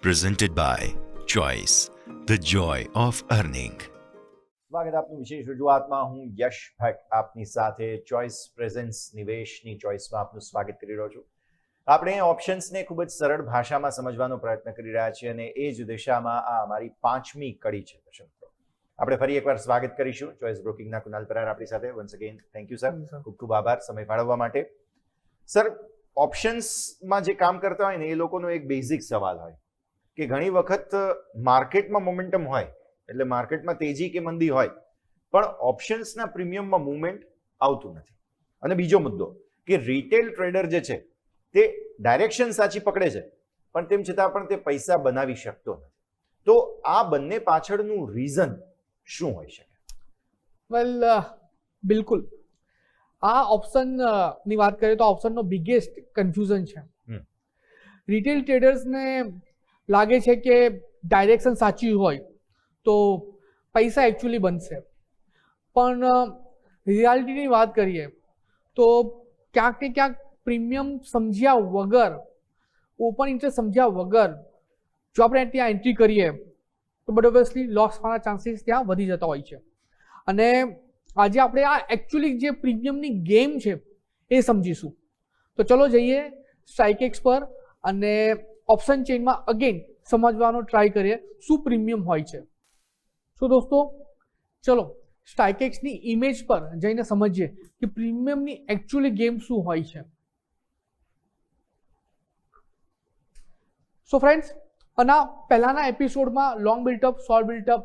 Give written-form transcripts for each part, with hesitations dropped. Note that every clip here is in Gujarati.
presented by Choice, the joy of earning. સ્વાગત આપનું વિશેષ રજૂઆતમાં. હું યશ ભટ્ટ આપની સાથે ચોઇસ પ્રેઝન્સ નિવેશની ચોઇસમાં આપનું સ્વાગત કરી રહ્યો છું. આપણે ઓપ્શન્સને ખૂબ જ સરળ ભાષામાં સમજવાનો પ્રયત્ન કરી રહ્યા છીએ અને એ જ દિશામાં આ અમારી 5મી કડી છે. દર્શક મિત્રો, આપણે ફરી એકવાર સ્વાગત કરીશું ચોઇસ બ્રોકિંગના કુનાલ પરાર આપણી સાથે. Once again thank you sir, ખૂબ ખૂબ આભાર સમય ફાળવવા માટે. સર, ઓપ્શન્સમાં જે કામ કરતા હોય ને એ લોકોનો એક બેઝિક સવાલ હોય કે ઘણી વખત માર્કેટમાં મોમેન્ટમ હોય, એટલે માર્કેટમાં તેજી કે મંદી હોય, પણ ઓપ્શન્સના પ્રીમિયમમાં મુવમેન્ટ આવતું નથી. અને બીજો મુદ્દો કે રિટેલ ટ્રેડર જે છે તે ડાયરેક્શન સાચી પકડે છે, પણ તેમ છતાં પણ તે પૈસા બનાવી શકતો નથી. તો આ બંને પાછળનું રીઝન શું હોઈ શકે? વેલ, બિલકુલ આ ઓપ્શનની વાત કરીએ તો ઓપ્શનનો બિગેસ્ટ કન્ફ્યુઝન છે. રિટેલ ટ્રેડર્સને લાગે છે કે ડાયરેક્શન સાચી હોય તો પૈસા એકચ્યુઅલી બનશે, પણ રિયાલિટીની વાત કરીએ તો ક્યાંક ને ક્યાંક પ્રીમિયમ સમજ્યા વગર, ઓપન ઇન્ટરેસ્ટ સમજ્યા વગર જો આપણે ત્યાં એન્ટ્રી કરીએ તો બટ ઓબ્વિયસલી લોસ થવાના ચાન્સીસ ત્યાં વધી જતા હોય છે. અને આજે આપણે આ એકચ્યુઅલી જે પ્રીમિયમની ગેમ છે એ સમજીશું. તો ચલો જઈએ સ્ટ્રાઇકેક્સ પર અને ઓપ્શન ચેઇનમાં અગેન સમજવાનો ટ્રાય કરીએ શું પ્રીમિયમ હોય છે. સો દોસ્તો, ચલો સ્ટ્રાઇકેક્સની ઇમેજ પર જઈને સમજીએ કે પ્રીમિયમની એકચ્યુઅલી ગેમ શું હોય છે. સો ફ્રેન્ડ્સ, આના પહેલાના એપિસોડમાં long built up, short built up,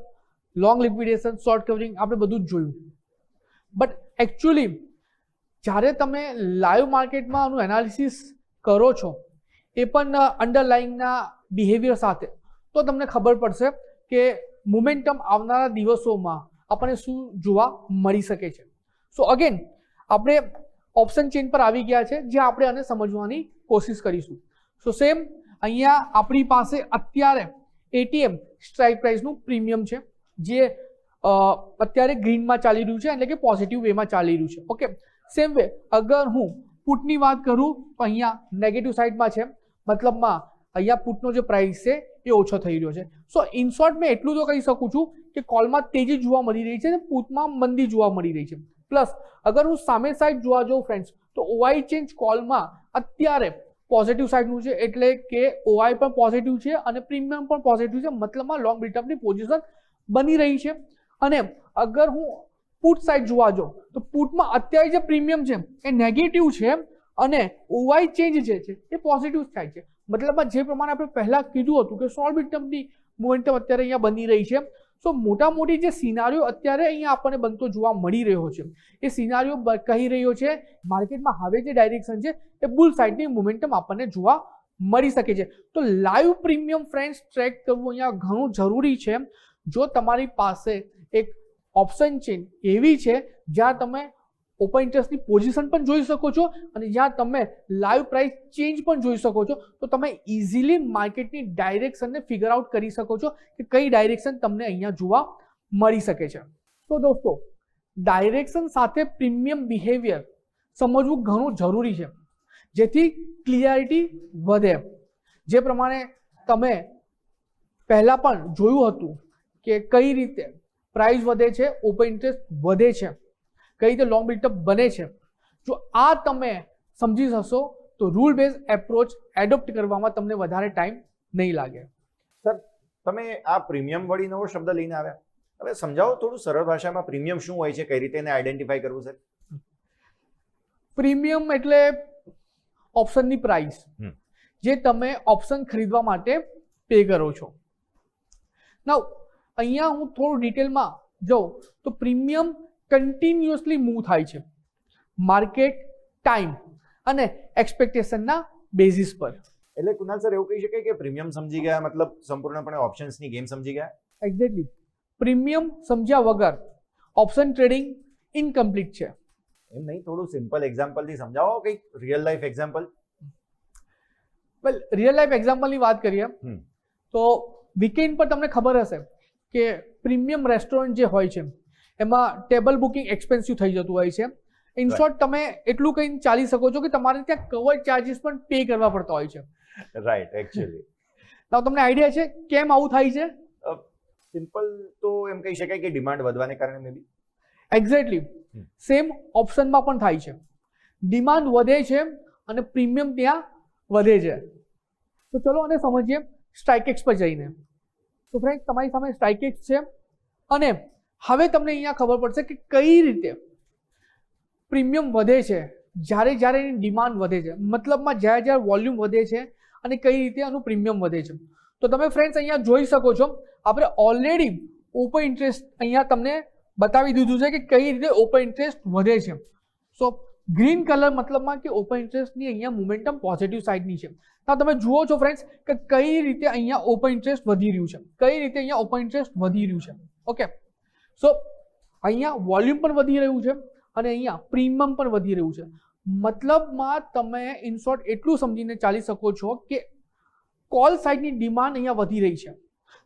long liquidation, short covering આપણે બધું જ જોયું. બટ એકચ્યુઅલી જ્યારે તમે લાઈવ માર્કેટમાં આનું એનાલિસિસ કરો છો એ પણ અંડરલાઇંગના બિહેવિયર સાથે, તો તમને ખબર પડશે કે મોમેન્ટમ આવનારા દિવસોમાં આપણને શું જોવા મળી શકે છે. સો અગેન આપણે ઓપ્શન ચેઇન પર આવી ગયા છે જ્યાં આપણે આને સમજવાની કોશિશ કરીશું. સો સેમ અહીંયા આપણી પાસે અત્યારે એટીએમ સ્ટ્રાઇક પ્રાઇસનું પ્રીમિયમ છે જે અત્યારે ગ્રીનમાં ચાલી રહ્યું છે, એટલે કે પોઝિટિવ વેમાં ચાલી રહ્યું છે. ઓકે, સેમ વે અગર હું પુટની વાત કરું તો અહીંયા નેગેટિવ સાઇડમાં છે, મતલબમાં અહીંયા પુટનો જે પ્રાઇસ છે એ ઓછો થઈ રહ્યો છે. સો ઇન શોર્ટ મેં એટલું તો કહી શકું છું કે કોલમાં તેજી જોવા મળી રહી છે અને પુટમાં મંદી જોવા મળી રહી છે. પ્લસ અગર હું સામે સાઈડ જોવા જાઉં ફ્રેન્ડ્સ, તો ઓઆઈ ચેન્જ કોલમાં અત્યારે પોઝિટિવ સાઇડનું છે, એટલે કે ઓઆઈ પણ પોઝિટિવ છે અને પ્રીમિયમ પણ પોઝિટિવ છે, મતલબમાં લોંગ બિલ્ટઅપની પોઝિશન બની રહી છે. અને અગર હું પુટ સાઇડ જોવા જાઉં તો પુટમાં અત્યારે જે પ્રીમિયમ છે એ નેગેટિવ છે અને ઓઆઈ ચેન્જ જે છે એ પોઝિટિવ થાય છે. મતલબમાં જે પ્રમાણે આપણે પહેલાં કીધું હતું કે શોર્ટ બિલ્ટઅપની મોમેન્ટમ અત્યારે અહીંયા બની રહી છે. સો મોટા મોટી જે સિનારીઓ અત્યારે અહીંયા આપણને બનતો જોવા મળી રહ્યો છે એ સિનારીઓ કહી રહ્યો છે માર્કેટમાં હવે જે ડાયરેક્શન છે એ બુલ સાઇડની મોમેન્ટમ આપણને જોવા મળી શકે છે. તો લાઈવ પ્રીમિયમ ફ્રેન્ડ્સ ટ્રેક કરવું અહીંયા ઘણું જરૂરી છે. જો તમારી પાસે એક ઓપ્શન ચેઇન એવી છે જ્યાં તમે ઓપન ઇન્ટરેસ્ટની પોઝિશન પણ જોઈ શકો છો અને જ્યાં તમે લાઈવ પ્રાઇસ ચેન્જ પણ જોઈ શકો છો, તો તમે ઇઝીલી માર્કેટની ડાયરેક્શનને ફિગર આઉટ કરી શકો છો કે કઈ ડાયરેક્શન તમને અહીંયા જોવા મળી શકે છે. તો દોસ્તો, ડાયરેક્શન સાથે પ્રીમિયમ બિહેવિયર સમજવું ઘણું જરૂરી છે જેથી ક્લિયરિટી વધે. જે પ્રમાણે તમે પહેલાં પણ જોયું હતું કે કઈ રીતે પ્રાઇસ વધે છે, ઓપન ઇન્ટરેસ્ટ વધે છે, કઈ રીતે લોંગ બિલ્ટઅપ બને છે. જો આ તમે સમજી જશો તો રૂલ બેઝ એપ્રોચ એડોપ્ટ કરવામાં તમને વધારે ટાઈમ નહીં લાગે. સર, તમે આ પ્રીમિયમ વળી નવો શબ્દ લઈને આવ્યા, હવે સમજાવો થોડું સરળ ભાષામાં પ્રીમિયમ શું હોય છે, કઈ રીતે એને આઈડેન્ટિફાઈ કરવું સર? પ્રીમિયમ એટલે ઓપ્શનની પ્રાઇસ જે તમે ઓપ્શન ખરીદવા માટે પે કરો છો. નાઉ અહીંયા હું થોડું ડિટેલમાં જાઉં તો પ્રીમિયમ કન્ટિન્યુઅસલી મૂવ થાય છે માર્કેટ, ટાઈમ અને એક્સપેક્ટેશનના બેઝિસ પર. એટલે કુનાલ સર, એવું કહી શકાય કે પ્રીમિયમ સમજી ગયા મતલબ સંપૂર્ણપણે ઓપ્શન્સની ગેમ સમજી ગયા? એક્ઝેક્ટલી. પ્રીમિયમ સમજ્યા વગર ઓપ્શન ટ્રેડિંગ ઇનકમ્પ્લીટ છે. એમ નહીં, થોડું સિમ્પલ એક્ઝામ્પલથી સમજાવો, કંઈક રિયલ લાઈફ એક્ઝામ્પલ. વેલ, રિયલ લાઈફ એક્ઝામ્પલની વાત કરીએ તો વીકેન્ડ પર તમને ખબર હશે કે પ્રીમિયમ રેસ્ટોરન્ટ જે હોય છે એમાં ટેબલ બુકિંગ એક્સપેન્સિવ થઈ જતું હોય છે. ઇન શોર્ટ તમે એટલું કહીને ચાલી શકો છો કે તમારે ત્યાં કવર ચાર્જીસ પણ પે કરવા પડતા હોય છે. રાઈટ, એકચ્યુઅલી તો તમને આઈડિયા છે કેમ આવું થાય છે? સિમ્પલ તો એમ કહી શકાય કે ડિમાન્ડ વધવાને કારણે મે બી. એક્ઝેક્ટલી સેમ ઓપ્શનમાં પણ થાય છે. ડિમાન્ડ વધે છે અને પ્રીમિયમ ત્યાં વધે છે. તો ચલો આને સમજીએ સ્ટ્રાઇકેક્સ પર જઈને. તો ફ્રેન્ડ તમારી સામે સ્ટ્રાઇકેક્સ છે અને હવે તમને અહીંયા ખબર પડશે કે કઈ રીતે પ્રીમિયમ વધે છે જ્યારે જ્યારે એની ડિમાન્ડ વધે છે, મતલબમાં જ્યારે જ્યારે વોલ્યુમ વધે છે અને કઈ રીતે આનું પ્રીમિયમ વધે છે. તો તમે ફ્રેન્ડ્સ અહીંયા જોઈ શકો છો આપણે ઓલરેડી ઓપન ઇન્ટરેસ્ટ અહીંયા તમને બતાવી દીધું છે કે કઈ રીતે ઓપન ઇન્ટરેસ્ટ વધે છે. સો ગ્રીન કલર મતલબમાં કે ઓપન ઇન્ટરેસ્ટની અહીંયા મોમેન્ટમ પોઝિટિવ સાઇડની છે. તો તમે જુઓ છો ફ્રેન્ડ્સ કે કઈ રીતે અહીંયા ઓપન ઇન્ટરેસ્ટ વધી રહ્યું છે, કઈ રીતે અહીંયા ઓપન ઇન્ટરેસ્ટ વધી રહ્યું છે. ઓકે, સો અહીંયા વોલ્યુમ પણ વધી રહ્યું છે અને અહીંયા પ્રીમિયમ પણ વધી રહ્યું છે. મતલબમાં તમે ઇન શોર્ટ એટલું સમજીને ચાલી શકો છો કે કોલ સાઇડની ડિમાન્ડ અહીંયા વધી રહી છે.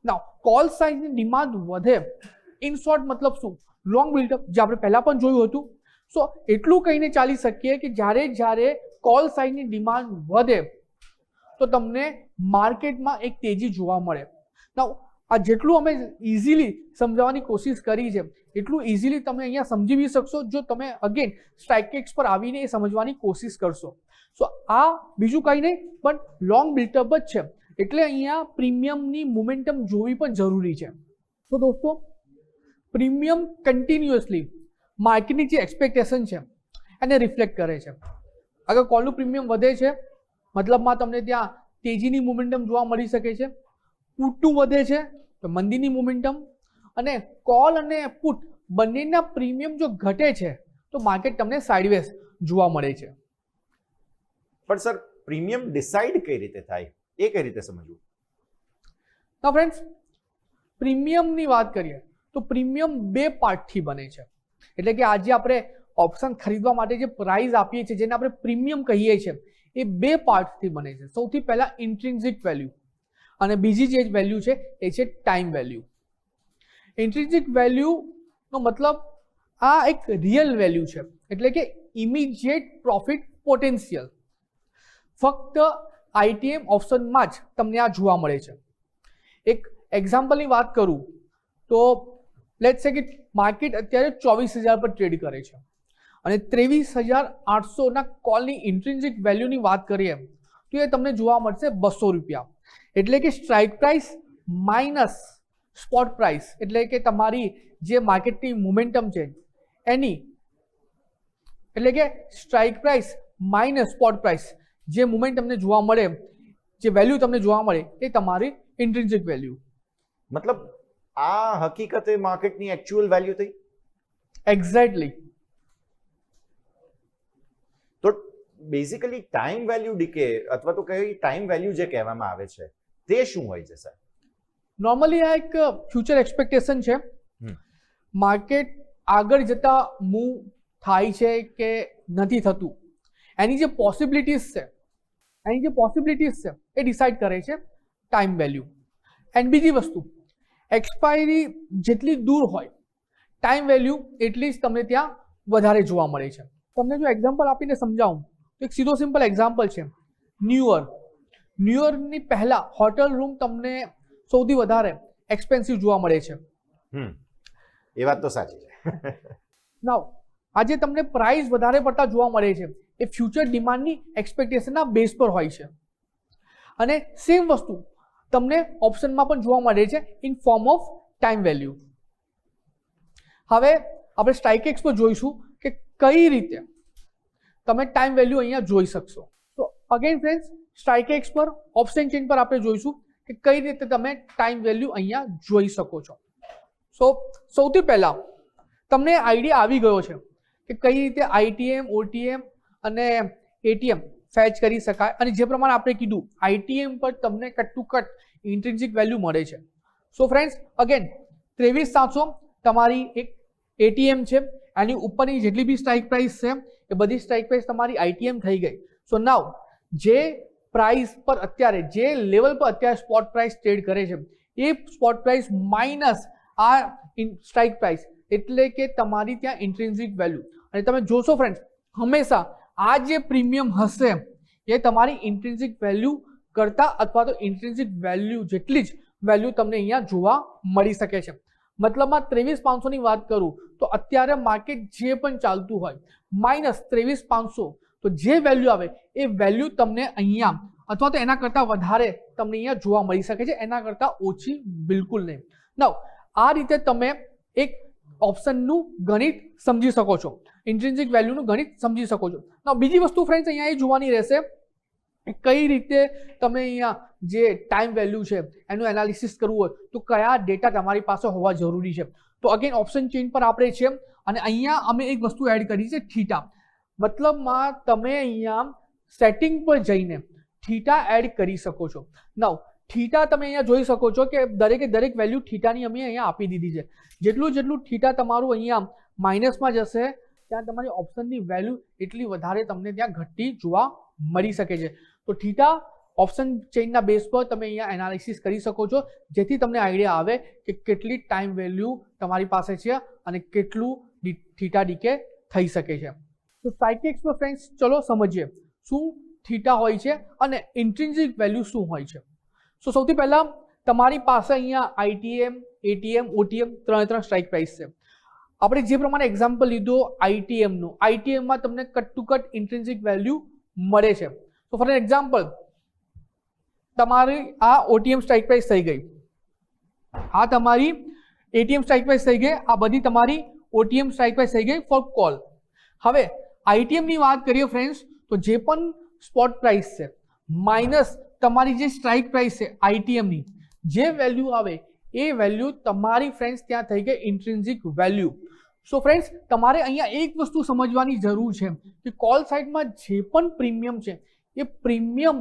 નાઉ કોલ સાઇડની ડિમાન્ડ વધે ઇન શોર્ટ મતલબ શું? લોંગ બિલ્ડઅપ જે આપણે પહેલા પણ જોયું હતું. સો એટલું કહીને ચાલી શકીએ કે જ્યારે જ્યારે કોલ સાઇડની ડિમાન્ડ વધે તો તમને માર્કેટમાં એક તેજી જોવા મળે. નાઉ આ જેટલું અમે ઇઝીલી સમજાવવાની કોશિશ કરી છે એટલું ઇઝીલી તમે અહીંયા સમજી બી શકશો જો તમે અગેન સ્ટ્રાઇકેક્સ પર આવીને એ સમજવાની કોશિશ કરશો. સો આ બીજું કંઈ નહીં પણ લોંગ બિલ્ટઅપ જ છે, એટલે અહીંયા પ્રીમિયમની મોમેન્ટમ જોવી પણ જરૂરી છે. તો દોસ્તો પ્રીમિયમ કન્ટિન્યુઅસલી માર્કેટની જે એક્સપેક્ટેશન છે એને રિફ્લેક્ટ કરે છે. અગર કોલનું પ્રીમિયમ વધે છે મતલબમાં તમને ત્યાં તેજીની મોમેન્ટમ જોવા મળી શકે છે. પુટનું વધે છે તો મંદીની મોમેન્ટમ, અને કોલ અને પુટ બંનેના પ્રીમિયમ જો ઘટે છે તો માર્કેટ તમને સાઇડવેઝ જોવા મળે છે. પણ સર પ્રીમિયમ ડિસાઇડ કઈ રીતે થાય એ કઈ રીતે સમજવું? તો ફ્રેન્ડ્સ પ્રીમિયમની વાત કરીએ તો પ્રીમિયમ બે પાર્ટથી બને છે. એટલે કે આજે આપણે ઓપ્શન ખરીદવા માટે જે પ્રાઇસ આપીએ છીએ જેને આપણે પ્રીમિયમ કહીએ છીએ એ બે પાર્ટથી બને છે. સૌથી પહેલા ઇન્ટ્રિન્સિક વેલ્યુ અને બીજી જે વેલ્યુ છે એ છે ટાઈમ વેલ્યુ. ઇન્ટ્રિન્સિક વેલ્યુનો મતલબ આ એક રિયલ વેલ્યુ છે, એટલે કે ઇમિડિયેટ પ્રોફિટ પોટેન્શિયલ. ફક્ત આઈટીએમ ઓપ્શનમાં જ તમને આ જોવા મળે છે. એક એક્ઝામ્પલની વાત કરું તો લેટ્સ સે કે માર્કેટ અત્યારે 24,000 પર ટ્રેડ કરે છે અને 23,800ના કોલની ઇન્ટ્રિન્સિક વેલ્યુની વાત કરીએ તો એ તમને જોવા મળશે 200 રૂપિયા. એટલે કે strike price minus spot price, એટલે કે તમારી જે માર્કેટની મોમેન્ટમ છે એની, એટલે કે strike price minus spot price જે મોમેન્ટ તમને જોવા મળે, જે વેલ્યુ તમને જોવા મળે એ તમારી ઇન્ટ્રિન્સિક વેલ્યુ. મતલબ આ હકીકતે માર્કેટની એકચ્યુઅલ વેલ્યુ થઈ? એક્ઝેક્ટલી. તો બેઝિકલી ટાઈમ વેલ્યુ ડીકે અથવા તો કઈ ટાઈમ વેલ્યુ જે કહેવામાં આવે છે તે શું હોય છે સર? નોર્મલી આ એક ફ્યુચર એક્સપેક્ટેશન છે. માર્કેટ આગળ જતા મૂવ થાય છે કે નથી થતું એની જે પોસિબિલિટીઝ છે એ ડિસાઇડ કરે છે ટાઈમ વેલ્યુ. એન્ડ બીજી વસ્તુ એક્સપાયરી જેટલી દૂર હોય ટાઈમ વેલ્યુ એટલી જ તમને ત્યાં વધારે જોવા મળે છે. તમને જો એક્ઝામ્પલ આપીને સમજાવું તો એક સીધો સિમ્પલ એક્ઝામ્પલ છે ન્યૂ યરની પહેલા હોટલ રૂમ તમને સૌથી વધારે એક્સપેન્સિવ જોવા મળે છે. એ વાત તો સાચી છે. નાઉ આજે તમને પ્રાઇસ વધારે પડતા જોવા મળે છે એ ફ્યુચર ડિમાન્ડની એક્સપેક્ટેશનના બેઝ પર હોય છે. અને સેમ વસ્તુ તમને ઓપ્શનમાં પણ જોવા મળે છે in form of time value. હવે આપણે સ્ટ્રાઇકેક્સ પર જોઈશું કે કઈ રીતે તમે ટાઈમ વેલ્યુ અહીંયા જોઈ શકશો. તો અગેન ફ્રેન્ડ્સ સ્ટ્રાઇકેક્સ પર ઓપ્શન ચેન પર આપણે જોઈશું કે કઈ રીતે તમે ટાઈમ વેલ્યુ અહીંયા જોઈ શકો છો. સો સૌથી પહેલા તમને આઈડિયા આવી ગયો છે કે કઈ રીતે આઈટીએમ, ઓટીએમ અને એટીએમ ફેચ કરી શકાય, અને જે પ્રમાણે આપણે કીધું આઈટીએમ પર તમને કટ ટુ કટ ઇન્ટ્રિન્સિક વેલ્યુ મળે છે. સો ફ્રેન્ડ્સ અગેન 23,700 તમારી એક એટીએમ છે, એની ઉપરની જેટલી બી સ્ટ્રાઇક પ્રાઇસ છે એ બધી સ્ટ્રાઇક પ્રાઇસ તમારી આઈટીએમ થઈ ગઈ. સો નાઉ જે પ્રાઇસ પર અત્યારે જે લેવલ પર અત્યારે સ્પોટ પ્રાઇસ ટ્રેડ કરે છે એ સ્પોટ પ્રાઇસ માઇનસ આ સ્ટ્રાઇક પ્રાઇસ એટલે કે તમારી ત્યાં ઇન્ટ્રિન્સિક વેલ્યુ. અને તમે જોશો ફ્રેન્ડ્સ હંમેશા આ જે પ્રીમિયમ હશે એ તમારી ઇન્ટ્રિન્સિક વેલ્યુ કરતા અથવા તો ઇન્ટ્રિન્સિક વેલ્યુ જેટલી જ વેલ્યુ તમને અહીંયા જોવા મળી શકે છે. મતલબમાં 23,500ની વાત કરું તો અત્યારે માર્કેટ જે પણ ચાલતું હોય માઇનસ 23,500, તો જે વેલ્યુ આવે એ વેલ્યુ તમને અહીંયા અથવા તો એના કરતાં વધારે તમને અહીંયા જોવા મળી શકે છે, એના કરતાં ઓછી બિલકુલ નહીં. નાઉ આ રીતે તમે એક ઓપ્શનનું ગણિત સમજી શકો છો, ઇન્ટ્રિન્સિક વેલ્યુનું ગણિત સમજી શકો છો. નાઉ બીજી વસ્તુ ફ્રેન્ડ્સ અહીંયા એ જોવાની રહેશે કઈ રીતે તમે અહીંયા જે ટાઈમ વેલ્યુ છે એનું એનાલિસિસ કરવું હોય તો કયા ડેટા તમારી પાસે હોવા જરૂરી છે. તો અગેન ઓપ્શન ચેઇન પર આપણે છે અને અહીંયા અમે એક વસ્તુ એડ કરી છે થીટા. મતલબમાં તમે અહીંયા સેટિંગ પર જઈને થીટા એડ કરી શકો છો. નાઉ થીટા તમે અહીંયા જોઈ શકો છો કે દરેકે દરેક વેલ્યુ થીટાની અમે અહીંયા આપી દીધી છે. જેટલું થીટા તમારું અહીંયા માઇનસમાં જશે ત્યાં તમારી ઓપ્શનની વેલ્યુ એટલી વધારે તમને ત્યાં ઘટતી જોવા મળી શકે છે. તો થીટા ઓપ્શન ચેઇનના બેઝ પર તમે અહીંયા એનાલિસિસ કરી શકો છો, જેથી તમને આઈડિયા આવે કે કેટલી ટાઈમ વેલ્યુ તમારી પાસે છે અને કેટલું થીટા ડીકે થઈ શકે છે. તો સાયકેક્સમાં ફ્રેન્ડ્સ ચલો સમજીએ શું થીટા હોય છે અને ઇન્ટ્રિન્સિક વેલ્યુ શું હોય છે. સો સૌથી પહેલાં તમારી પાસે અહીંયા આઈટીએમ, એટીએમ, ઓટીએમ ત્રણે સ્ટ્રાઇક પ્રાઇસ છે. આપણે જે પ્રમાણે એક્ઝામ્પલ લીધો આઈટીએમનું, આઈટીએમમાં તમને કટ ટુ કટ ઇન્ટ્રિન્સિક વેલ્યુ મળે છે. તો ફોર એક્ઝામ્પલ તમારી આ ઓટીએમ સ્ટ્રાઇક પ્રાઇસ થઈ ગઈ, આ તમારી એટીએમ સ્ટ્રાઇક પ્રાઇસ થઈ ગઈ, આ બધી તમારી ઓટીએમ સ્ટ્રાઇક પ્રાઇસ થઈ ગઈ ફોર કોલ. હવે આઈટીએમની વાત કરીએ ફ્રેન્ડ્સ તો જે પણ સ્પોટ પ્રાઇસ છે માઇનસ તમારી જે સ્ટ્રાઇક પ્રાઇસ છે આઈટીએમની, જે વેલ્યુ આવે એ વેલ્યુ તમારી ફ્રેન્ડ્સ ત્યાં થઈ ગઈ ઇન્ટ્રિન્સિક વેલ્યુ. સો ફ્રેન્ડ્સ તમારે અહીંયા એક વસ્તુ સમજવાની જરૂર છે કે કોલ સાઇડમાં જે પણ પ્રીમિયમ છે એ પ્રીમિયમ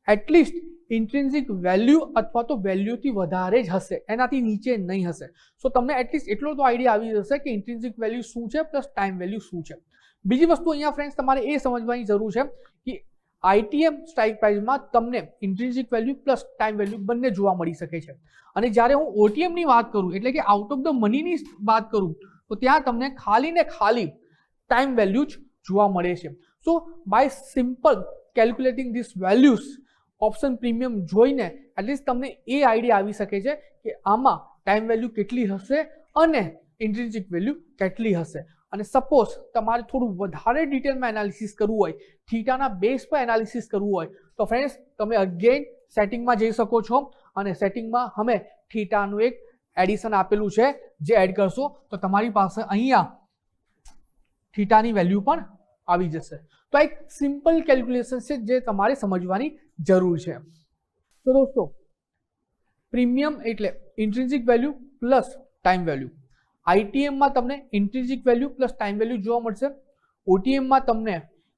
એટલીસ્ટ ઇન્ટ્રિન્સિક વેલ્યુ અથવા તો વેલ્યુથી વધારે જ હશે, એનાથી નીચે નહીં હશે. સો તમને એટલીસ્ટ એટલો તો આઈડિયા આવી જશે કે ઇન્ટ્રિન્સિક વેલ્યુ શું છે પ્લસ ટાઈમ વેલ્યુ શું છે. બીજી વસ્તુ અહીંયા ફ્રેન્ડ્સ તમારે એ સમજવાની જરૂર છે કે આઈટીએમ સ્ટ્રાઇક પ્રાઇસમાં તમને ઇન્ટ્રિન્સિક વેલ્યુ પ્લસ ટાઈમ વેલ્યુ બંને જોવા મળી શકે છે. અને જ્યારે હું ઓટીએમની વાત કરું એટલે કે આઉટ ઓફ ધ મનીની વાત કરું તો ત્યાં તમને ખાલી ને ખાલી ટાઈમ વેલ્યુ જ જોવા મળે છે. So by simple calculating this values option premium જોઈને એટલીસ્ટ તમને એ આઈડિયા આવી શકે છે કે આમાં ટાઈમ વેલ્યુ કેટલી હશે અને ઇન્ટ્રિન્સિક વેલ્યુ કેટલી હશે. અને સપોઝ તમારે થોડું વધારે ડિટેલમાં એનાલિસિસ કરવું હોય, થીટાના બેઝ પર એનાલિસિસ કરવું હોય તો ફ્રેન્ડ્સ તમે અગેન સેટિંગમાં જઈ શકો છો અને સેટિંગમાં અમે થીટાનું એક એડિશન આપેલું છે જે એડ કરશો તો તમારી પાસે અહીંયા થીટાની વેલ્યુ પણ આવી જશે. તો એક સિમ્પલ કેલ્ક્યુલેશન છે જે તમારે સમજવાની જરૂર છે. તો દોસ્તો પ્રીમિયમ એટલે ઇન્ટ્રિન્સિક વેલ્યુ પ્લસ ટાઈમ વેલ્યુ. આઈટીએમમાં તમને ઇન્ટ્રિન્સિક વેલ્યુ પ્લસ ટાઈમ વેલ્યુ જોવા મળશે, ઓટીએમમાં તમને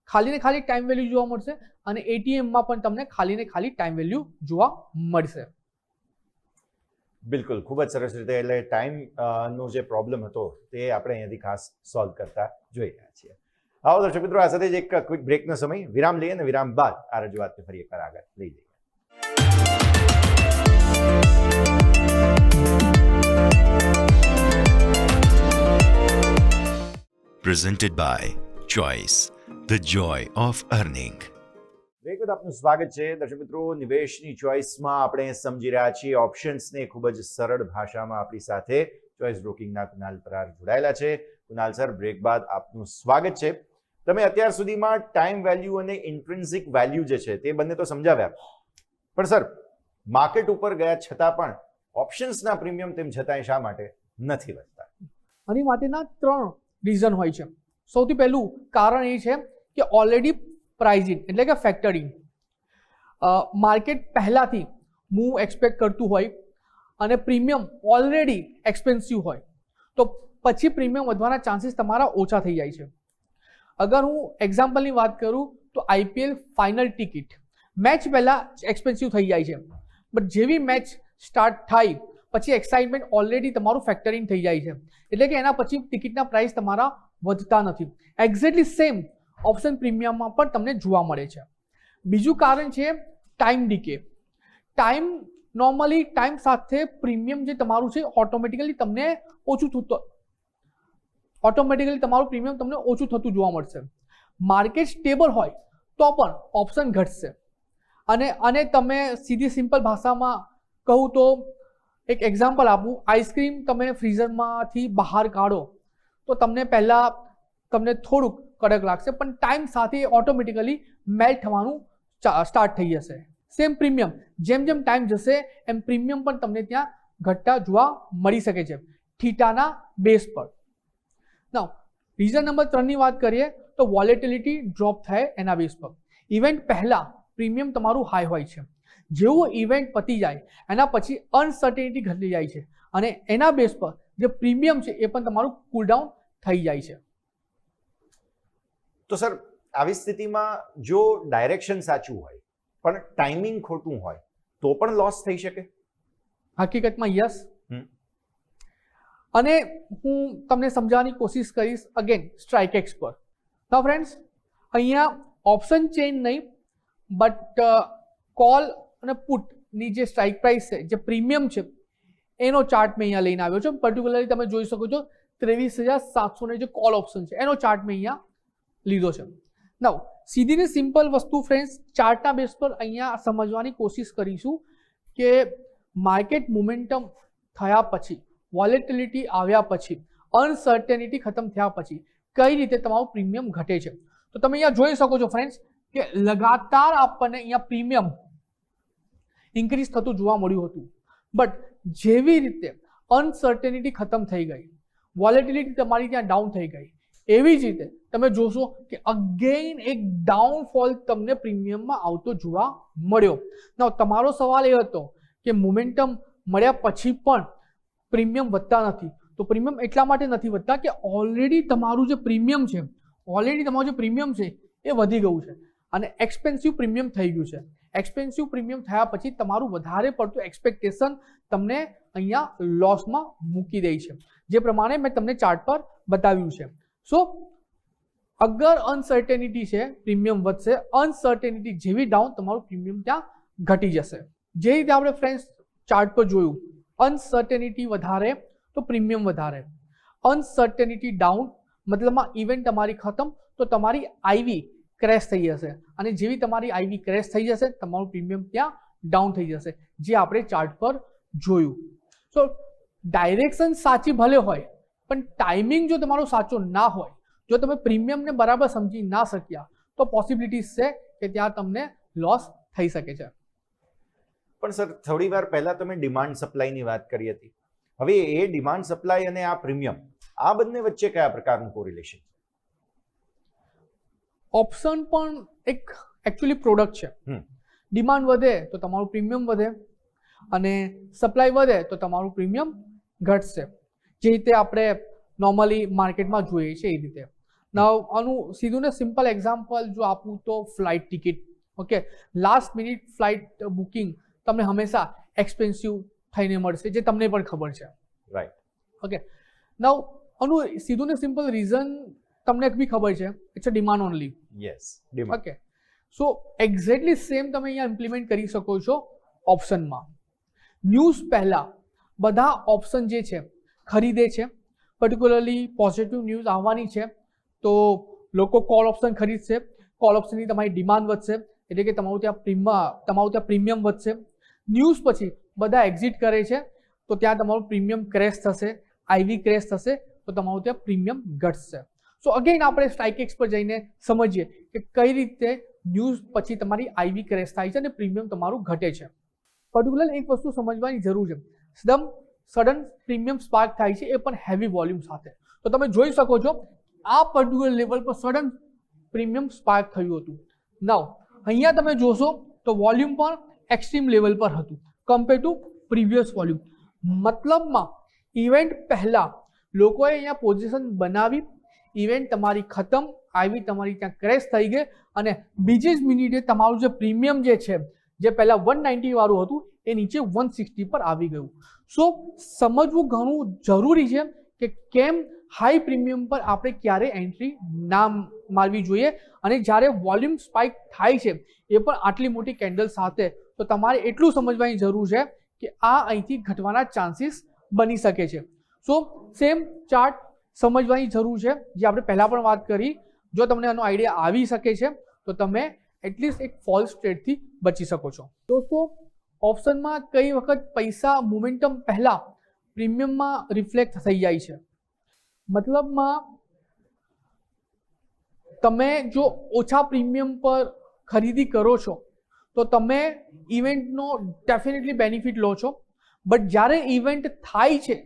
ખાલી ને ખાલી ટાઈમ વેલ્યુ જોવા મળશે અને એટીએમમાં પણ તમને ખાલી ને ખાલી ટાઈમ વેલ્યુ જોવા મળશે. બિલકુલ, ખૂબ જ સરસ રીતે એટલે ટાઈમ નો જે પ્રોબ્લેમ હતો તે આપણે અહીંયાથી ખાસ સોલ્વ કરતા જોઈ રહ્યા છીએ. આવો દર્શક મિત્રો, આ સાથે જ એક ક્વિક બ્રેકનો સમય, વિરામ લઈએ અને વિરામ બાદ આ રજૂઆતને ફરી એકવાર આગળ લઈ જઈએ. Presented by Choice, the joy of earning. Break બાદ આપનું સ્વાગત છે દર્શક મિત્રો. નિવેશની ચોઇસમાં આપણે સમજી રહ્યા છીએ ઓપ્શન્સને ખૂબ જ સરળ ભાષામાં. આપણી સાથે ચોઇસ બ્રોકિંગના કુનાલ પરાર જોડાયેલા છે. કુનાલ સર, બ્રેક બાદ આપનું સ્વાગત છે. તમે અત્યાર સુધીમાં ટાઈમ વેલ્યુ અને ઇન્ટ્રિન્સિક વેલ્યુ જે છે તે બંને તો સમજાવ્યા, પણ સર માર્કેટ ઉપર ગયા છતાં પણ ઓપ્શન્સના પ્રીમિયમ તેમ છતાંય શા માટે નથી વધતા? આની માટેના 3 રીઝન હોય છે. સૌથી પહેલું કારણ એ છે કે ઓલરેડી પ્રાઇઝિંગ એટલે કે ફેક્ટરિંગ માર્કેટ પહેલાંથી મૂવ એક્સપેક્ટ કરતું હોય અને પ્રીમિયમ ઓલરેડી એક્સપેન્સિવ હોય તો પછી પ્રીમિયમ વધવાના ચાન્સીસ તમારા ઓછા થઈ જાય છે. અગર હું એક્ઝામ્પલની વાત કરું તો આઈપીએલ ફાઇનલ ટિકિટ મેચ પહેલાં એક્સપેન્સિવ થઈ જાય છે, બટ જેવી મેચ સ્ટાર્ટ થાય પછી એક્સાઇટમેન્ટ ઓલરેડી તમારું ફેક્ટરિંગ થઈ જાય છે, એટલે કે એના પછી ટિકિટના પ્રાઇસ તમારા વધતા નથી. એક્ઝેક્ટલી સેમ ઓપ્શન પ્રીમિયમમાં પણ તમને જોવા મળે છે. બીજું કારણ છે ટાઈમ ડીકે. નોર્મલી ટાઈમ સાથે પ્રીમિયમ જે તમારું છે ઓટોમેટિકલી તમારું પ્રીમિયમ તમને ઓછું થતું જોવા મળશે. માર્કેટ સ્ટેબલ હોય તો પણ ઓપ્શન ઘટશે અને તમે સીધી સિમ્પલ ભાષામાં કહું તો એક એક્ઝામ્પલ આપું, આઈસ્ક્રીમ તમે ફ્રીઝરમાંથી બહાર કાઢો તો તમને પહેલાં તમને થોડુંક કડક લાગશે, પણ ટાઈમ સાથે ઓટોમેટિકલી મેલ્ટ થવાનું સ્ટાર્ટ થઈ જશે. સેમ પ્રીમિયમ, જેમ જેમ ટાઈમ જશે એમ પ્રીમિયમ પણ તમને ત્યાં ઘટતા જોવા મળી શકે છે થીટાના બેઝ પર. નાઉ રીઝન નંબર 3 ની વાત કરીએ તો વોલેટિલિટી ડ્રોપ થાય એના બેઝ પર. ઇવેન્ટ પહેલાં પ્રીમિયમ તમારું હાઈ હોય છે, જેવું ઇવેન્ટ પતી જાય એના પછી અનસર્ટેનિટી ઘટી જાય છે અને એના બેઝ પર જે પ્રીમિયમ છે એ પણ તમારું કૂલ ડાઉન થઈ જાય છે. તો સર આવી સ્થિતિમાં જો ડાયરેક્શન સાચું હોય પણ ટાઈમિંગ ખોટું હોય તો પણ લોસ થઈ શકે? હકીકતમાં યસ. અને હું તમને સમજાવવાની કોશિશ કરીશ અગેન સ્ટ્રાઇકેક્સ પર. તો ફ્રેન્ડ્સ અહીંયા ઓપ્શન ચેઇન નહીં બટ કોલ અને પુટની જે સ્ટ્રાઇક પ્રાઇસ છે, જે પ્રીમિયમ છે એનો ચાર્ટ મેં અહીંયા લઈને આવ્યો છું. પર્ટિક્યુલરલી તમે જોઈ શકો છો 23,700 જે કોલ ઓપ્શન છે એનો ચાર્ટ મેં અહીંયા લીધો છે. નાઉ સીધી ને સિમ્પલ વસ્તુ ફ્રેન્ડ્સ ચાર્ટના બેઝ પર અહીંયા સમજવાની કોશિશ કરીશું કે માર્કેટ મોમેન્ટમ થયા પછી, વોલેટિલિટી આવ્યા પછી, અનસર્ટેનિટી ખતમ થયા પછી કઈ રીતે તમારું પ્રીમિયમ ઘટે છે. તો તમે અહીંયા જોઈ શકો છો ફ્રેન્ડ્સ કે લગાતાર આપણને અહીંયા પ્રીમિયમ ઇન્ક્રીઝ થતું જોવા મળ્યું હતું, બટ જેવી રીતે અનસર્ટેનિટી ખતમ થઈ ગઈ, વોલેટિલિટી તમારી ત્યાં ડાઉન થઈ ગઈ, એવી જ રીતે તમે જોશો કે અગેન એક ડાઉનફોલ તમને પ્રીમિયમમાં આવતો જોવા મળ્યો. નાઉ તમારો સવાલ એ હતો કે મોમેન્ટમ મળ્યા પછી પણ પ્રીમિયમ વધતા નથી. તો પ્રીમિયમ એટલા માટે નથી વધતા કે ઓલરેડી તમારું જે પ્રીમિયમ છે, એ વધી ગયું છે અને એક્સપેન્સિવ પ્રીમિયમ થઈ ગયું છે. એક્સપેન્સિવ પ્રીમિયમ થયા પછી તમારું વધારે પડતું એક્સપેક્ટેશન તમને અહીંયા લોસમાં મૂકી દે છે, જે પ્રમાણે મેં તમને ચાર્ટ પર બતાવ્યું છે. સો અગર અનસર્ટેનિટી છે પ્રીમિયમ વધશે, અનસર્ટેનિટી જેવી ડાઉન તમારું પ્રીમિયમ ત્યાં ઘટી જશે. જે રીતે આપણે ફ્રેન્ડ્સ ચાર્ટ પર જોયું, અનસર્ટેનિટી વધારે તો પ્રીમિયમ વધારે, અનસર્ટેનિટી ડાઉન મતલબમાં ઇવેન્ટ તમારી ખતમ તો તમારી આઈવી ક્રેશ થઈ જશે અને જેવી તમારી આઈવી ક્રેશ થઈ જશે તમારું પ્રીમિયમ ત્યાં ડાઉન થઈ જશે, જે આપણે ચાર્ટ પર જોયું. સો ડાયરેક્શન સાચી ભલે હોય પણ ટાઈમિંગ જો તમારો સાચો ના હોય, જો તમે પ્રીમિયમને બરાબર સમજી ના શક્યા તો પોસિબિલિટીઝ છે કે ત્યાં તમને લોસ થઈ શકે છે. પણ સર થોડી વાર પહેલા તમે ડિમાન્ડ સપ્લાયની વાત કરી હતી. હવે એ ડિમાન્ડ સપ્લાય અને આ પ્રીમિયમ આ બંને વચ્ચે કયા પ્રકારનું કોરિલેશન? ઓપ્શન પણ એક એકચ્યુઅલી પ્રોડક્ટ છે. ડિમાન્ડ વધે તો તમારું પ્રીમિયમ વધે અને સપ્લાય વધે તો તમારું પ્રીમિયમ ઘટશે, જે રીતે આપણે નોર્મલી માર્કેટમાં જોઈએ છે એ રીતે. આનું સીધું ને સિમ્પલ એક્ઝામ્પલ જો આપું તો flight ticket. Okay, last minute flight booking તમને હંમેશા એક્સપેન્સિવ થઈને મળશે, જે તમને પણ ખબર છે. રાઈટ. ઓકે, નાઉ આનું સીધું ને સિમ્પલ રીઝન તમને બી ખબર છે, it's a demand only. Yes, demand. Okay, so exactly same તમે અહીંયા ઇમ્પ્લિમેન્ટ કરી શકો છો ઓપ્શનમાં. ન્યૂઝ પહેલા બધા ઓપ્શન જે છે ખરીદે છે, પર્ટિક્યુલરલી પોઝિટિવ ન્યૂઝ આવવાની છે તો લોકો કોલ ઓપ્શન ખરીદશે, કોલ ઓપ્શનની તમારી ડિમાન્ડ વધશે એટલે કે તમારું ત્યાં પ્રીમિયમ વધશે. ન્યૂઝ પછી બધા એક્ઝિટ કરે છે તો ત્યાં તમારું પ્રીમિયમ ક્રેશ થશે, આઈવી ક્રેશ થશે તો તમારું ત્યાં પ્રીમિયમ ઘટશે. સો અગેન આપણે સ્ટ્રાઇકેક્સ પર જઈને સમજીએ કે કઈ રીતે ન્યૂઝ પછી તમારી આઈવી ક્રેશ થાય છે અને પ્રીમિયમ તમારું ઘટે છે. પર્ટિક્યુલર એક વસ્તુ સમજવાની જરૂર છે, સડન પ્રીમિયમ સ્પાર્ક થાય છે એ પણ હેવી વોલ્યુમ સાથે. તો તમે જોઈ શકો છો આ પર્ટિક્યુલર લેવલ પર સડન પ્રીમિયમ સ્પાર્ક થયું હતું. નાઉ અહીંયા તમે જોશો તો વોલ્યુમ પણ એક્સ્ટ્રીમ લેવલ પર હતું કમ્પેર ટુ પ્રીવિયસ વોલ્યુમ. મતલબમાં ઇવેન્ટ પહેલા લોકોએ અહીંયા પોઝિશન બનાવી, ઇવેન્ટ તમારી ખતમ, આઈવી તમારી ત્યાં ક્રેશ થઈ ગઈ અને બીજી જ મિનિટે તમારું જે પ્રીમિયમ જે છે, જે પહેલા 190 વાળું હતું એ નીચે 160 પર આવી ગયું. સો સમજવું ઘણું જરૂરી છે કે કેમ હાઈ પ્રીમિયમ પર આપણે ક્યારે એન્ટ્રી ના મારવી જોઈએ અને જ્યારે વોલ્યુમ સ્પાઇક થાય છે એ પણ આટલી મોટી કેન્ડલ સાથે, તો તમારે એટલું સમજવાની જરૂર છે કે આ અહીંથી ઘટવાના ચાન્સીસ બની શકે છે. સો સેમ ચાર્ટ સમજવાની જરૂર છે, જે આપણે પહેલાં પણ વાત કરી. જો તમને આનો આઈડિયા આવી શકે છે તો તમે એટલીસ્ટ એક ફોલ્સ ટ્રેડથી બચી શકો છો. દોસ્તો, ઓપ્શનમાં કઈ વખત પૈસા મોમેન્ટમ પહેલા પ્રીમિયમમાં રિફ્લેક્ટ થઈ જાય છે. મતલબમાં તમે જો ઓછા પ્રીમિયમ પર ખરીદી કરો છો તો તમે ઇવેન્ટનો ડેફિનેટલી બેનિફિટ લો છો, બટ જ્યારે ઇવેન્ટ થાય છે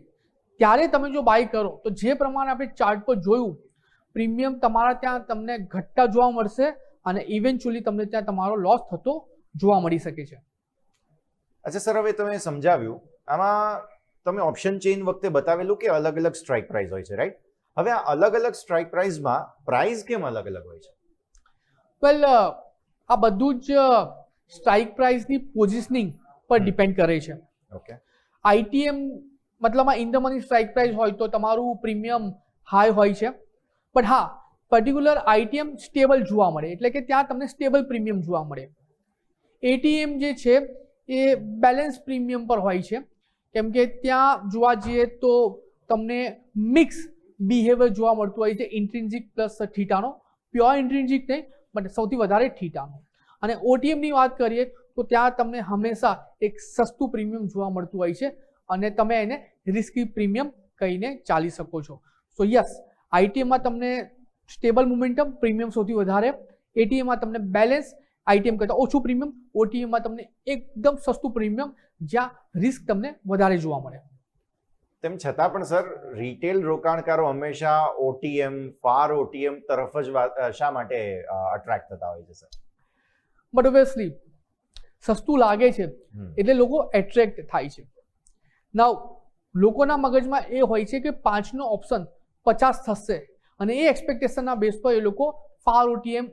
ત્યારે તમે જો બાય કરો તો જે પ્રમાણે આપણે ચાર્ટ પર જોયું, પ્રીમિયમ તમારા ત્યાં તમને ઘટતા જોવા મળશે અને ઇવેન્ચ્યુઅલી તમને ત્યાં તમારો લોસ થતો જોવા મળી શકે છે. અચ્છા સર, હવે તમે સમજાવ્યું, આમાં તમે ઓપ્શન ચેઇન વખતે બતાવેલું કે અલગ અલગ સ્ટ્રાઇક પ્રાઇસ હોય છે, રાઈટ? હવે આ અલગ અલગ સ્ટ્રાઇક પ્રાઇસમાં પ્રાઇસ કેમ અલગ અલગ હોય છે? વેલ, આ બધું જ સ્ટ્રાઇક પ્રાઇસની પોઝિશનિંગ પર ડિપેન્ડ કરે છે. ઓકે. આઈટીએમ મતલબમાં in the money strike price હોય તો તમારું પ્રીમિયમ હાઈ હોય છે, બટ હા, પર્ટિક્યુલર આઈટીએમ સ્ટેબલ જોવા મળે, એટલે કે ત્યાં તમને સ્ટેબલ પ્રીમિયમ જોવા મળે. એટીએમ જે છે એ બેલેન્સ પ્રીમિયમ પર હોય છે, કેમ કે ત્યાં જોવા જઈએ તો તમને મિક્સ બિહેવિયર જોવા મળતું હોય છે, ઇન્ટ્રિન્સિક પ્લસ થીટાનો, પ્યોર ઇન્ટ્રિન્સિક નહીં બટ સૌથી વધારે થીટાનો. અને ઓટીએમની વાત કરીએ તો ત્યાં તમને હંમેશા એક સસ્તું પ્રીમિયમ જોવા મળતું હોય છે અને તમે એને રિસ્કી પ્રીમિયમ કહીને ચાલી શકો છો. સો યસ, આઈટીએમમાં તમને સ્ટેબલ મોમેન્ટમ, પ્રીમિયમ સૌથી વધારે. એટીએમમાં તમને બેલેન્સ, આઈટીએમ કરતાં ઓછું પ્રીમિયમ. ઓટીએમમાં તમને એકદમ સસ્તું પ્રીમિયમ જ્યાં રિસ્ક તમને વધારે જોવા મળે. તેમ છતાં પણ સર, રિટેલ રોકાણકારો હંમેશા ઓટીએમ, ફાર ઓટીએમ તરફ જ શા માટે અટ્રેક્ટ થતા હોય છે સર? બટ ઓબ્વિયસલી સસ્તું લાગે છે એટલે લોકો એટ્રેક્ટ થાય છે. નાઉ લોકોના મગજમાં એ હોય છે કે 5નો ઓપ્શન 50 થશે અને એ એક્સપેક્ટેશનના બેઝ પર એ લોકો ફાર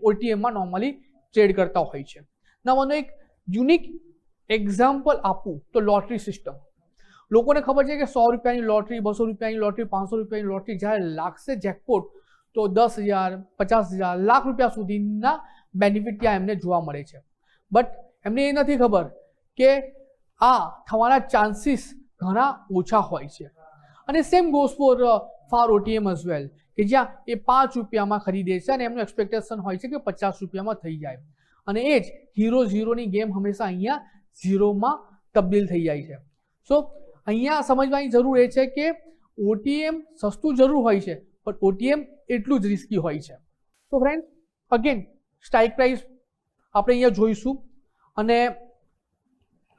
ઓટીએમમાં નોર્મલી ટ્રેડ કરતા હોય છે. નાઉ મને એક યુનિક એક્ઝામ્પલ આપું તો લોટરી સિસ્ટમ. લોકોને ખબર છે કે 100 રૂપિયાની લોટરી, 200 રૂપિયાની લોટરી, 500 રૂપિયાની લોટરી જ્યારે લાગશે જેકપોટ તો 10,000, 50,000, લાખ રૂપિયા સુધીના બેનિફિટ ત્યાં એમને જોવા મળે છે. બટ એમને એ નથી ખબર કે આ થવાના ચાન્સીસ ઘણા ઓછા હોય છે. અને same goes for far OTM as well, કે જ્યાં એ 5 રૂપિયામાં ખરીદે છે અને એમનું એક્સપેક્ટેશન હોય છે કે 50 રૂપિયામાં થઈ જાય. અને એ જ ઝીરોની ગેમ હંમેશા અહીંયા ઝીરોમાં તબદીલ થઈ જાય છે. સો અહીંયા સમજવાની જરૂર એ છે કે ઓટીએમ સસ્તું જરૂર હોય છે, પણ ઓટીએમ એટલું જ રિસ્કી હોય છે. તો ફ્રેન્ડ, અગેન સ્ટ્રાઇક પ્રાઇસ આપણે અહીંયા જોઈશું અને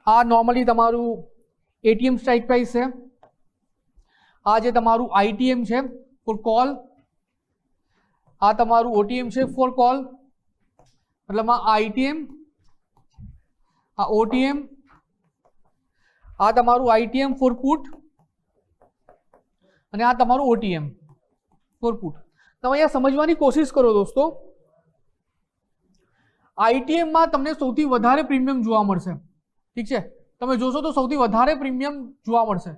આ નોર્મલી તમારું એટીએમ સ્ટ્રાઇક પ્રાઇસ છે. આ જે તમારું આઈટીએમ છે ફોર કોલ, આ તમારું ઓટીએમ છે ફોર કોલ, મતલબ આ આઈટીએમ, આ ઓટીએમ, આ તમારું આઈટીએમ ફોર પુટ અને આ તમારું ઓટીએમ ફોર પુટ. તમે અહીંયા સમજવાની કોશિશ કરો દોસ્તો. આઈટીએમમાં તમને સૌથી વધારે પ્રીમિયમ જોવા મળશે, ઠીક છે? તમે જોશો તો સૌથી વધારે પ્રીમિયમ જોવા મળશે.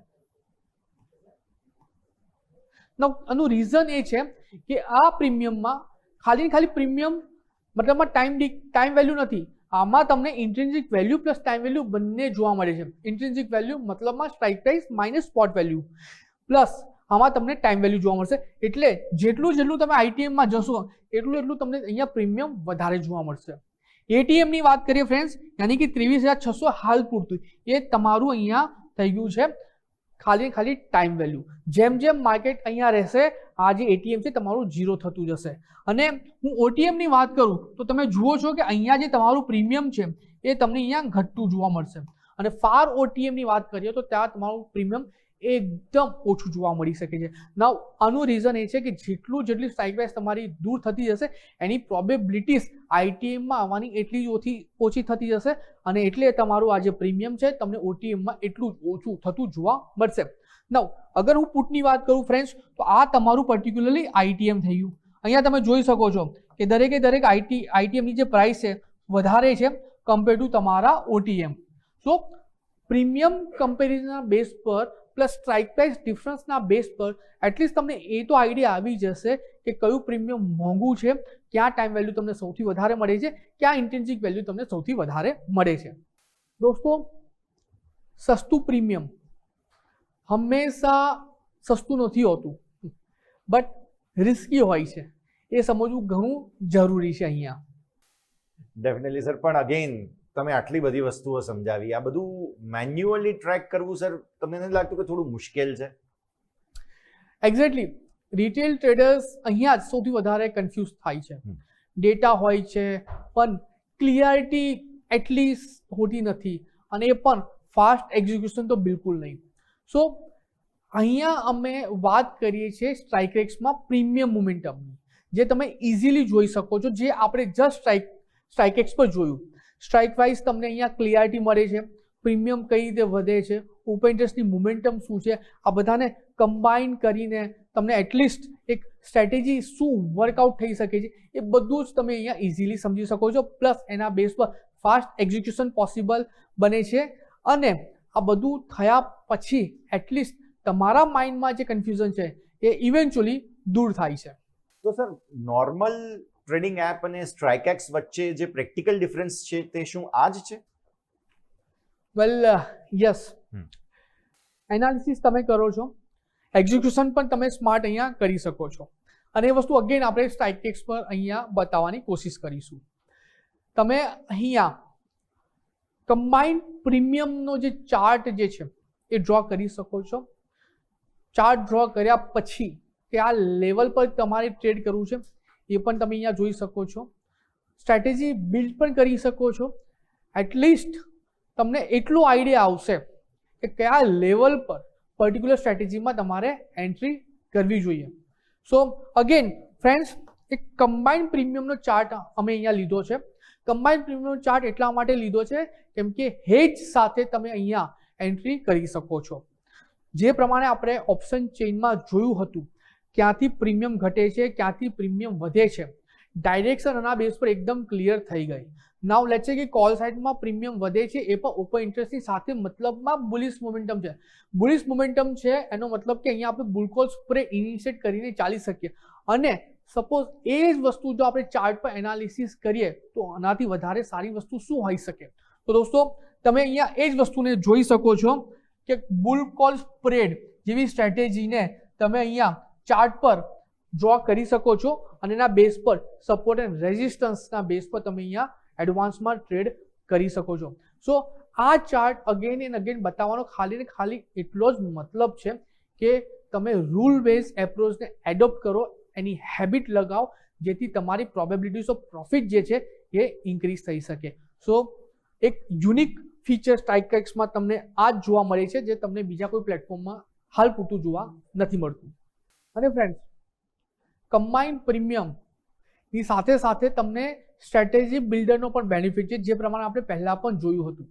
આનું રીઝન એ છે કે આ પ્રીમિયમમાં ખાલી પ્રીમિયમ મતલબમાં ટાઈમ વેલ્યુ નથી, આમાં તમને ઇન્ટ્રિન્સિક વેલ્યુ પ્લસ ટાઈમ વેલ્યુ બંને જોવા મળે છે. ઇન્ટ્રિન્સિક વેલ્યુ મતલબમાં strike price minus spot value, plus આમાં તમને ટાઈમ વેલ્યુ જોવા મળશે. એટલે જેટલું તમે આઈટીએમમાં જશો એટલું તમને અહીંયા પ્રીમિયમ વધારે જોવા મળશે. એટીએમની વાત કરીએ ફ્રેન્ડ્સ, યાની કે 23,600 હાલ પૂરતું એ તમારું અહીંયા થઈ ગયું છે ખાલી ટાઈમ વેલ્યુ. જેમ માર્કેટ અહીંયા રહેશે, આ જે એટીએમ છે તમારું ઝીરો થતું જશે. અને હું ઓટીએમની વાત કરું તો તમે જુઓ છો કે અહીંયા જે તમારું પ્રીમિયમ છે એ તમને અહીંયા ઘટતું જોવા મળશે. અને ફાર ઓટીએમની વાત કરીએ તો ત્યાં તમારું પ્રીમિયમ એકદમ ઓછું જોવા મળી શકે છે. નાઉ આનું રીઝન એ છે કે જેટલી સ્ટ્રાઇક પ્રાઇસ તમારી દૂર થતી જશે એની પ્રોબેબિલિટીઝ આઈટીએમમાં આવવાની એટલી જ ઓછી થતી જશે અને એટલે તમારું આ જે પ્રીમિયમ છે તમને ઓટીએમમાં એટલું જ ઓછું થતું જોવા મળશે. નાઉ અગર હું પુટની વાત કરું ફ્રેન્ડ્સ, તો આ તમારું પર્ટિક્યુલરલી આઈટીએમ થઈ ગયું. અહીંયા તમે જોઈ શકો છો કે દરેક આઈટીએમની જે પ્રાઇસ છે વધારે છે કમ્પેર ટુ તમારા ઓટીએમ. સો પ્રીમિયમ કમ્પેરિઝનના બેઝ પર પ્લસ સ્ટ્રાઇક પ્રાઇસ ડિફરન્સના બેઝ પર એટલીસ્ટ તમને એ તો આઈડિયા આવી જશે કે કયું પ્રીમિયમ મોંઘું છે, ક્યાં ટાઈમ વેલ્યુ તમને સૌથી વધારે મળે છે, ક્યાં ઇન્ટ્રિન્સિક વેલ્યુ તમને સૌથી વધારે મળે છે. દોસ્તો, સસ્તું પ્રીમિયમ હંમેશા સસ્તું નથી હોતું, બટ રિસ્કી હોય છે. એ સમજવું ઘણું જરૂરી છે અહીંયા. ડેફિનેટલી સર, પણ અગેન તમે આટલી બધી વસ્તુઓ સમજાવી, આ બધું મેન્યુઅલી ટ્રેક કરવું સર તમને નથી લાગતું કે થોડું મુશ્કેલ છે? એક્ઝેક્ટલી, રિટેલ ટ્રેડર્સ અહીંયા જ સૌથી વધારે કન્ફ્યુઝ થાય છે. ડેટા હોય છે પણ ક્લિયરિટી એટલીસ્ટ હોતી નથી, અને એ પણ ફાસ્ટ એક્ઝિક્યુશન તો બિલકુલ નહીં. સો અહીંયા અમે વાત કરીએ છીએ સ્ટ્રાઇકેક્સમાં પ્રીમિયમ મોમેન્ટમની, જે તમે ઇઝીલી જોઈ શકો છો, જે આપણે જસ્ટ સ્ટ્રાઇકેક્સ પર જોયું. સ્ટ્રાઇક વાઇઝ તમને અહીંયા ક્લિયરિટી મળે છે, પ્રીમિયમ કઈ રીતે વધે છે, ઓપન ઇન્ટરેસ્ટની મોમેન્ટમ શું છે, આ બધાને કમ્બાઈન કરીને તમને એટલીસ્ટ એક સ્ટ્રેટેજી શું વર્કઆઉટ થઈ શકે છે એ બધું જ તમે અહીંયા ઇઝીલી સમજી શકો છો. પ્લસ એના બેઝ પર ફાસ્ટ એક્ઝિક્યુશન પોસિબલ બને છે, અને આ બધું થયા પછી એટલીસ્ટ તમારા માઇન્ડમાં જે કન્ફ્યુઝન છે એ ઇવેન્ચ્યુઅલી દૂર થાય છે. તો સર, નોર્મલ ટ્રેડિંગ એપ અને સ્ટ્રાઇકેક્સ વચ્ચે જે પ્રેક્ટિકલ ડિફરન્સ છે તે શું આ જ છે? વેલ યસ, એનાલિસિસ તમે કરો છો, એક્ઝિક્યુશન પણ તમે સ્માર્ટ અહીંયા કરી શકો છો, અને એ વસ્તુ અગેન આપણે સ્ટ્રાઇકેક્સ પર અહીંયા બતાવવાની કોશિશ કરીશું. તમે અહીંયા કમ્બાઇન્ડ પ્રીમિયમનો જે ચાર્ટ જે છે એ ડ્રો કરી શકો છો. ચાર્ટ ડ્રો કર્યા પછી કે આ લેવલ પર તમારે ટ્રેડ કરવું છે એ પણ તમે અહીંયા જોઈ શકો છો. સ્ટ્રેટેજી બિલ્ડ પણ કરી શકો છો. એટલીસ્ટ તમને એટલું આઈડિયા આવશે કે કયા લેવલ પર પર્ટિક્યુલર સ્ટ્રેટેજીમાં તમારે એન્ટ્રી કરવી જોઈએ. સો અગેન ફ્રેન્ડ્સ, એક કમ્બાઇન્ડ પ્રીમિયમનો ચાર્ટ અમે અહીંયા લીધો છે. કમ્બાઇન્ડ પ્રીમિયમનો ચાર્ટ એટલા માટે લીધો છે કેમ કે હેજ સાથે તમે અહીંયા એન્ટ્રી કરી શકો છો. જે પ્રમાણે આપણે ઓપ્શન ચેઇનમાં જોયું હતું, ક્યાંથી પ્રીમિયમ ઘટે છે, ક્યાંથી પ્રીમિયમ વધે છે, ડાયરેક્શન આના બેઝ પર એકદમ ક્લિયર થઈ ગઈ. નાઉ લેટ્સ સે કે કોલ સાઇડમાં પ્રીમિયમ વધે છે, એ પણ ઓપન ઇન્ટરેસ્ટની સાથે મતલબમાં બુલિશ મોમેન્ટમ છે. બુલિશ મોમેન્ટમ છે એનો મતલબ કે અહીંયા આપણે બુલ કોલ સ્પ્રે ઇનિશિએટ કરીને ચાલી શકીએ, અને સપોઝ એ જ વસ્તુ જો આપણે ચાર્ટ પર એનાલિસિસ કરીએ તો આનાથી વધારે સારી વસ્તુ શું હોઈ શકે? તો દોસ્તો, તમે અહીંયા એ જ વસ્તુને જોઈ શકો છો કે બુલ કોલ સ્પ્રેડ જેવી સ્ટ્રેટેજીને તમે અહીંયા ચાર્ટ પર ડ્રો કરી શકો છો, અને એના બેઝ પર સપોર્ટ એન્ડ રેઝિસ્ટન્સના બેઝ પર તમે અહીંયા એડવાન્સમાં ટ્રેડ કરી શકો છો. સો આ ચાર્ટ અગેન એન્ડ અગેન બતાવવાનો ખાલી ને ખાલી એટલો જ મતલબ છે કે તમે રૂલ બેઝ એપ્રોચને એડોપ્ટ કરો, એની હેબિટ લગાવો, જેથી તમારી પ્રોબેબિલિટીઝ ઓફ પ્રોફિટ જે છે એ ઇન્ક્રીઝ થઈ શકે. સો એક યુનિક ફીચર સ્ટ્રાઇકેક્સમાં તમને આ જ જોવા મળે છે, જે તમને બીજા કોઈ પ્લેટફોર્મમાં હાલ પૂરતું જોવા નથી મળતું. અને ફ્રેન્ડ્સ, કમ્બાઇન્ડ પ્રીમિયમની સાથે સાથે તમને સ્ટ્રેટેજી બિલ્ડરનો પણ બેનિફિટ છે, જે પ્રમાણે આપણે પહેલાં પણ જોયું હતું.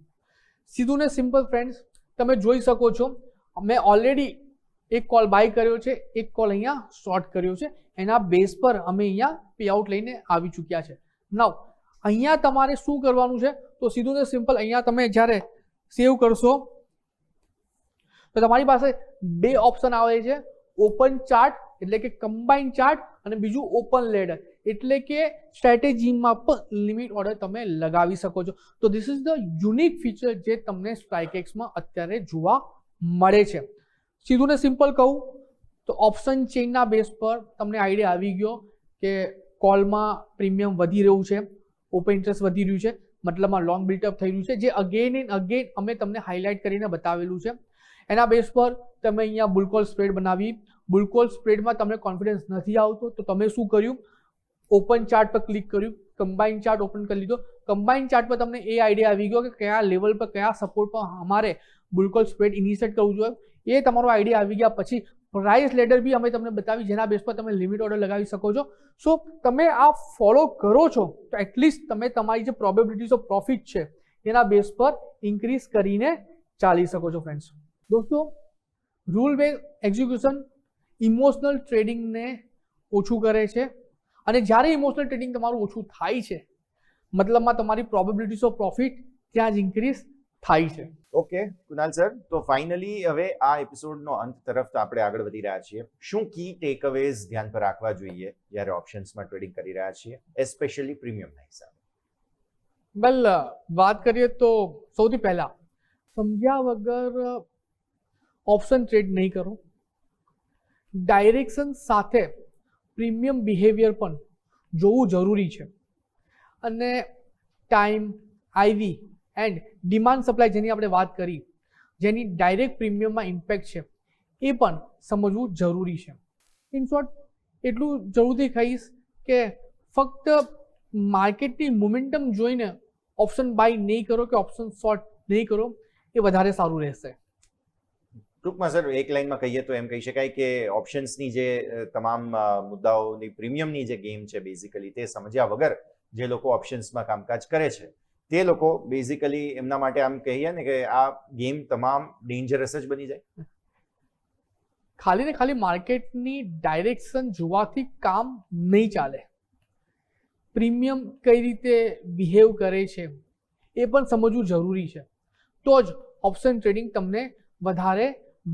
સીધું ને સિમ્પલ ફ્રેન્ડ્સ, તમે જોઈ શકો છો મેં ઓલરેડી એક કોલ બાય કર્યો છે, એક કોલ અહીંયા શોર્ટ કર્યો છે, એના બેઝ પર અમે અહીંયા પેઆઉટ લઈને આવી ચૂક્યા છે. નાઉ અહીંયા તમારે શું કરવાનું છે? તો સીધું ને સિમ્પલ અહીંયા તમે જ્યારે સેવ કરશો તો તમારી પાસે બે ઓપ્શન આવે છે, ઓપન ચાર્ટ એટલે કે કમ્બાઇન્ડ ચાર્ટ, અને બીજું ઓપન લેડર એટલે કે સ્ટ્રેટેજીમાં પણ લિમિટ ઓર્ડર તમે લગાવી શકો છો. તો this is the unique feature જે તમને સ્ટ્રાઇકેક્સમાં અત્યારે જોવા મળે છે. સીધું ને સિમ્પલ કહું તો ઓપ્શન ચેઇનના બેઝ પર તમને આઈડિયા આવી ગયો કે કોલમાં પ્રીમિયમ વધી રહ્યું છે, ઓપન ઇન્ટરેસ્ટ વધી રહ્યું છે, મતલબમાં લોંગ બિલ્ટઅપ થઈ રહ્યું છે, જે અગેન એન્ડ અગેન અમે તમને હાઇલાઇટ કરીને બતાવેલું છે. એના બેઝ પર તમે અહીંયા બુલકોલ સ્પ્રેડ બનાવી. બુલકોલ સ્પ્રેડમાં તમને કોન્ફિડન્સ નથી આવતો તો તમે શું કર્યું? ઓપન ચાર્ટ પર ક્લિક કર્યું, કમ્બાઇન્ડ ચાર્ટ ઓપન કરી લીધો. કમ્બાઇન્ડ ચાર્ટ પર તમને એ આઈડિયા આવી ગયો કે કયા લેવલ પર કયા સપોર્ટ પર અમારે બુલકોલ સ્પ્રેડ ઇનિશિએટ કરવું જોઈએ. એ તમારો આઈડિયા આવી ગયા પછી પ્રાઇસ લેડર બી અમે તમને બતાવી, જેના બેઝ પર તમે લિમિટ ઓર્ડર લગાવી શકો છો. સો તમે આ ફોલો કરો છો તો એટલીસ્ટ તમે તમારી જે પ્રોબેબિલિટીઝ ઓફ પ્રોફિટ છે એના બેઝ પર ઇન્ક્રીઝ કરીને ચાલી શકો છો. ફ્રેન્ડ્સ, દોસ્તો, રૂલ બેઝ એક્ઝિક્યુશન ઇમોશનલ ટ્રેડિંગને ઓછું કરે છે, અને જ્યારે ઇમોશનલ ટ્રેડિંગ તમારું ઓછું થાય છે મતલબમાં તમારી પ્રોબેબિલિટીઝ ઓફ પ્રોફિટ ત્યાં જ ઇન્ક્રીઝ થાય છે. ઓકે કુનાલ સર, તો ફાઇનલી હવે આ એપિસોડનો અંત તરફ આપણે આગળ વધી રહ્યા છીએ. શું કી ટેકઅવેઝ ધ્યાન પર રાખવા જોઈએ જ્યારે ઓપ્શન્સમાં ટ્રેડિંગ કરી રહ્યા છીએ, એસ્પેશિયલી પ્રીમિયમના હિસાબે? વેલ, વાત કરીએ તો સૌથી પહેલા સમજ્યા વગર ઓપ્શન ટ્રેડ નહીં કરો. ડાયરેક્શન સાથે પ્રીમિયમ બિહેવિયર પણ જોવું જરૂરી છે, અને time, Ivy and demand supply જેની આપણે વાત કરી, જેની ડાયરેક્ટ પ્રીમિયમમાં ઇમ્પેક્ટ છે, એ પણ સમજવું જરૂરી છે. ઇન શોર્ટ એટલું જરૂરથી કહીશ કે ફક્ત માર્કેટની મોમેન્ટમ જોઈને ઓપ્શન બાય નહીં કરો કે ઓપ્શન શોર્ટ નહીં કરો, એ વધારે સારું રહેશે. ટૂંકમાં સર એક લાઇનમાં કહીએ તો એમ કહી શકાય કે ઓપ્શન્સની જે તમામ મુદ્દાઓની પ્રીમિયમની જે ગેમ છે બેઝિકલી તે સમજ્યા વગર જે લોકો ઓપ્શન્સમાં કામકાજ કરે છે તે લોકો બેઝિકલી એમના માટે આમ કહીએ ને કે આ ગેમ તમામ ડેન્જરસ જ બની જાય. ખાલી ને ખાલી માર્કેટની ડાયરેક્શન જોવાથી કામ નહીં ચાલે. પ્રીમિયમ કઈ રીતે બિહેવ કરે છે એ પણ સમજવું જરૂરી છે, તો જ ઓપ્શન ટ્રેડિંગ તમને વધારે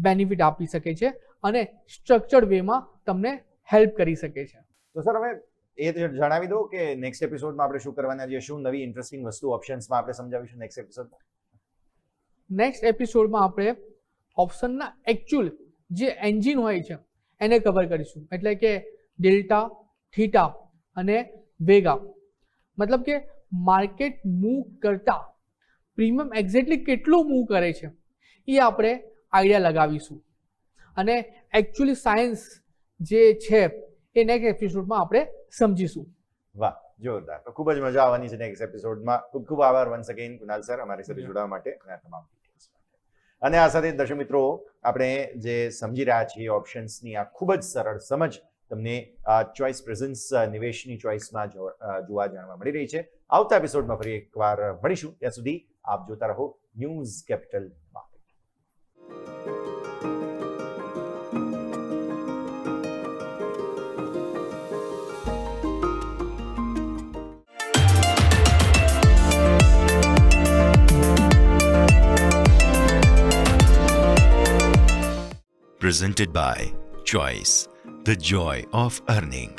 બેનિફિટ આપી શકે છે અને સ્ટ્રક્ચર્ડ વેમાં તમને હેલ્પ કરી શકે છે. તો સર હવે એ જણાવી દો કે નેક્સ્ટ એપિસોડમાં આપણે શું કરવાના છીએ, શું નવી ઇન્ટરેસ્ટિંગ વસ્તુ ઓપ્શન્સમાં આપણે સમજાવીશું નેક્સ્ટ એપિસોડમાં. નેક્સ્ટ એપિસોડમાં આપણે ઓપ્શનના એકચ્યુઅલ જે એન્જિન હોય છે એને કવર કરીશું, એટલે કે ડેલ્ટા, થીટા અને વેગા. મતલબ કે માર્કેટ મૂવ કરતા પ્રીમિયમ એક્ઝેક્ટલી કેટલું મૂવ કરે છે એ આપણે આઈડિયા લગાવીશું અને એકચ્યુઅલી સાયન્સ જે છે એ નેક્સ્ટ એપિસોડમાં આપણે સમજીશું. વાહ, જોરદાર. તો ખૂબ જ મજા આવવાની છે નેક્સ્ટ એપિસોડમાં. ખૂબ ખૂબ આભાર વન્સ અગેન કુનાલ સર અમારી સાથે જોડાવા માટે અને તમામ ડિટેલ્સ માટે. અને આ સાથે દર્શક મિત્રો આપણે જે સમજી રહ્યા છીએ ઓપ્શન્સની આ ખૂબ જ સરળ સમજ તમને ચોઇસ પ્રેઝન્સ નિવેશની ચોઇસમાં જોવા જાણવા મળી રહી છે. આવતા એપિસોડમાં ફરી એકવાર મળીશું. ત્યાં સુધી આપ જોતા રહો news capital market. Presented by Choice, the joy of earning.